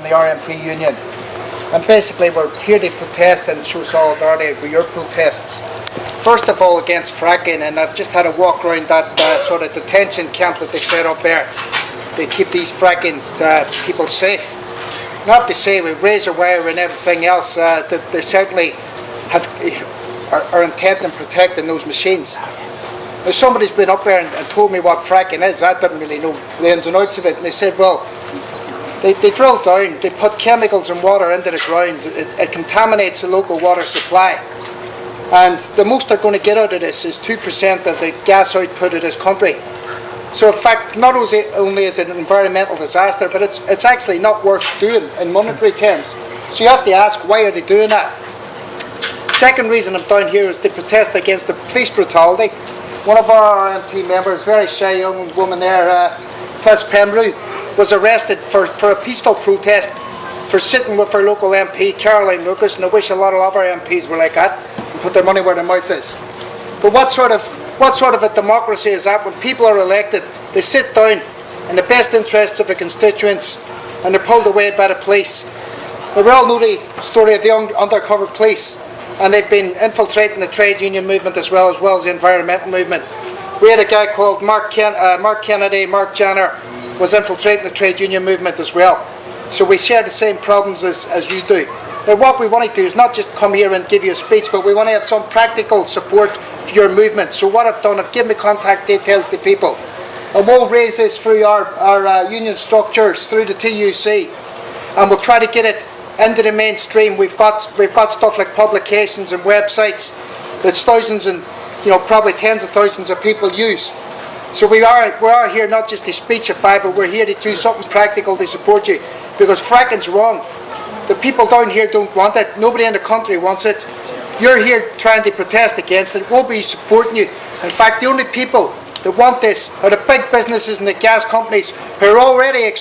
the RMT union. And basically we're here to protest and show solidarity with your protests. First of all, against fracking, and I've just had a walk around that sort of detention camp that they've set up there. They keep these fracking people safe. And I have to say, with razor wire and everything else, that they certainly are intent on protecting those machines. Now, somebody's been up there and told me what fracking is. I didn't really know the ins and outs of it, and they said, well, they drill down, they put chemicals and water into the ground, it contaminates the local water supply. And the most they're going to get out of this is 2% of the gas output of this country. So in fact, not only is it an environmental disaster, but it's actually not worth doing in monetary terms. So you have to ask, why are they doing that? Second reason I'm down here is to protest against the police brutality. One of our RMT members, very shy young woman there, Fliss Pembrey, was arrested for a peaceful protest for sitting with her local MP, Caroline Lucas, and I wish a lot of other MPs were like that. Put their money where their mouth is. But what sort of a democracy is that when people are elected, they sit down in the best interests of their constituents and they're pulled away by the police? We all know the story of the undercover police, and they've been infiltrating the trade union movement as well as the environmental movement. We had a guy called Mark Kennedy, Mark Janner, was infiltrating the trade union movement as well. So we share the same problems as you do. Now what we want to do is not just come here and give you a speech, but we want to have some practical support for your movement. So what I've done, I've given the contact details to people. And we'll raise this through our union structures, through the TUC. And we'll try to get it into the mainstream. We've got stuff like publications and websites that thousands and probably tens of thousands of people use. So we are here not just to speechify, but we're here to do something practical to support you, because fracking's wrong. The people down here don't want it. Nobody in the country wants it. You're here trying to protest against it. We'll be supporting you. In fact, the only people that want this are the big businesses and the gas companies who are already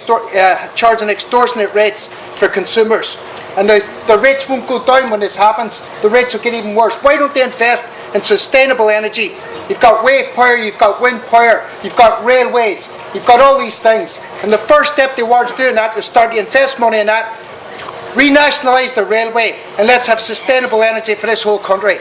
charging extortionate rates for consumers. And the rates won't go down when this happens. The rates will get even worse. Why don't they invest in sustainable energy? You've got wave power, you've got wind power, you've got railways, you've got all these things. And the first step towards doing that is start to invest money in that. Renationalise the railway, and let's have sustainable energy for this whole country.